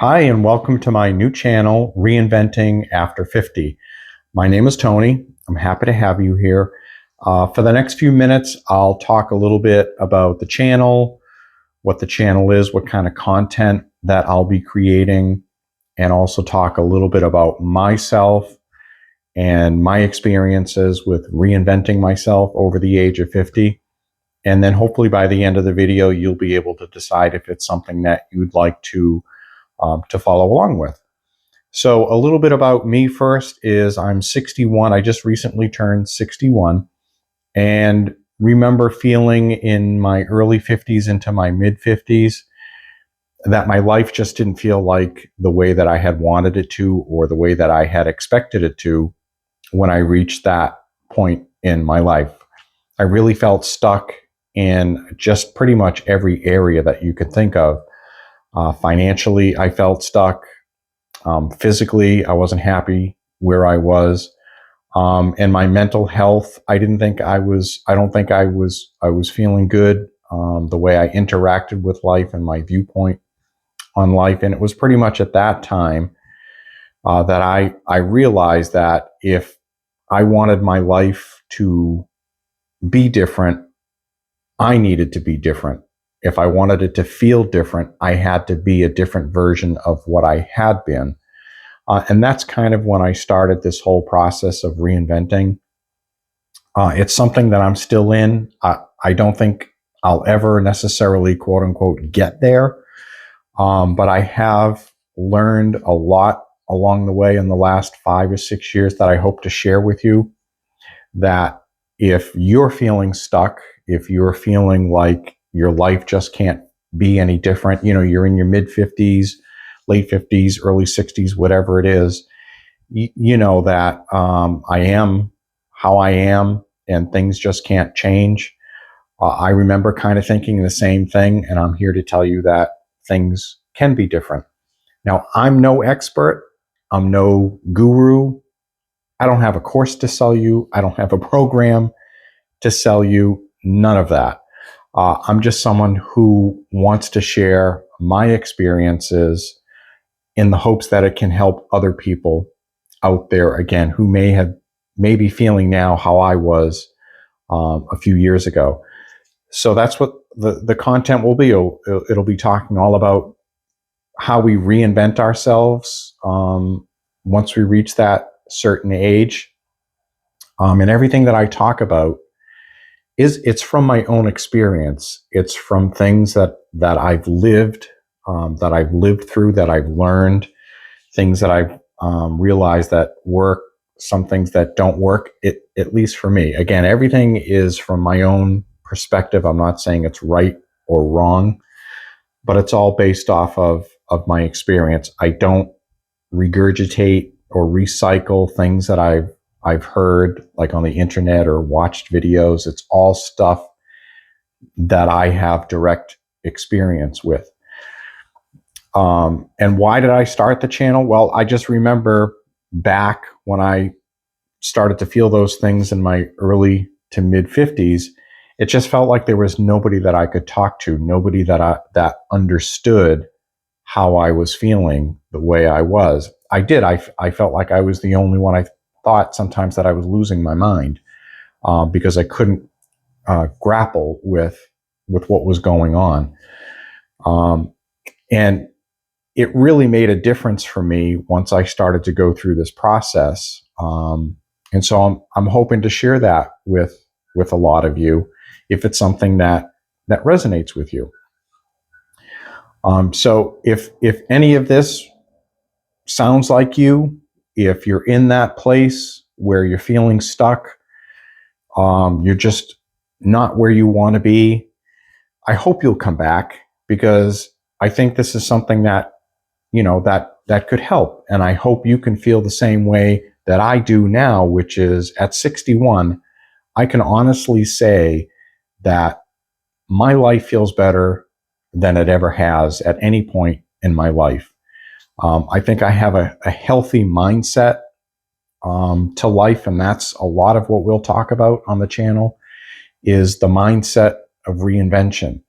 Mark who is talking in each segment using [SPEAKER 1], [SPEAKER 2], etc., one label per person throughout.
[SPEAKER 1] Hi, and welcome to my new channel, Reinventing After 50. My name is Tony. I'm happy to have you here. For the next few minutes, I'll talk a little bit about the channel, what the channel is, what kind of content that I'll be creating, and also talk a little bit about myself and my experiences with reinventing myself over the age of 50. And then hopefully by the end of the video, you'll be able to decide if it's something that you'd like to follow along with. So a little bit about me first is I'm 61. I just recently turned 61 and remember feeling in my early 50s into my mid 50s that my life just didn't feel like the way that I had wanted it to or the way that I had expected it to when I reached that point in my life. I really felt stuck in just pretty much every area that you could think of. Financially, I felt stuck. Physically, I wasn't happy where I was. And my mental health, I don't think I was feeling good. The way I interacted with life and my viewpoint on life. And it was pretty much at that time that I realized that if I wanted my life to be different, I needed to be different. If I wanted it to feel different, I had to be a different version of what I had been. And that's kind of when I started this whole process of reinventing. It's something that I'm still in. I don't think I'll ever necessarily, quote unquote, get there. But I have learned a lot along the way in the last 5 or 6 years that I hope to share with you. That if you're feeling stuck, if you're feeling like your life just can't be any different, you're in your mid 50s, late 50s, early 60s, whatever it is, you know that I am how I am and things just can't change. I remember kind of thinking the same thing, and I'm here to tell you that things can be different. Now, I'm no expert. I'm no guru. I don't have a course to sell you. I don't have a program to sell you. None of that. I'm just someone who wants to share my experiences in the hopes that it can help other people out there, again, who may be feeling now how I was a few years ago. So that's what the content will be. It'll be talking all about how we reinvent ourselves once we reach that certain age. And everything that I talk about it's from my own experience. It's from things that I've lived, through, that I've learned, things that I've realized that work, some things that don't work, at least for me. Again, everything is from my own perspective. I'm not saying it's right or wrong, but it's all based off of my experience. I don't regurgitate or recycle things that I've heard like on the internet or watched videos. It's all stuff that I have direct experience with. And why did I start the channel? Well, I just remember back when I started to feel those things in my early to mid 50s, it just felt like there was nobody that I could talk to, nobody that understood how I was feeling the way I was. I felt like I was the only one. I thought sometimes that I was losing my mind because I couldn't grapple with what was going on. And it really made a difference for me once I started to go through this process. And so I'm hoping to share that with a lot of you if it's something that resonates with you. So if any of this sounds like you, if you're in that place where you're feeling stuck, you're just not where you want to be, I hope you'll come back, because I think this is something that, that could help. And I hope you can feel the same way that I do now, which is at 61, I can honestly say that my life feels better than it ever has at any point in my life. I think I have a healthy mindset to life, and that's a lot of what we'll talk about on the channel, is the mindset of reinvention.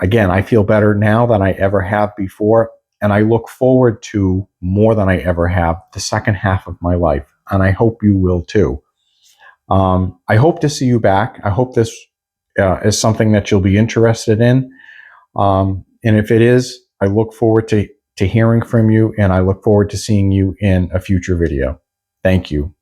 [SPEAKER 1] Again, I feel better now than I ever have before. and I look forward to more than I ever have the second half of my life. And I hope you will too. I hope to see you back. I hope this is something that you'll be interested in. And if it is, I look forward to hearing from you, and I look forward to seeing you in a future video. Thank you.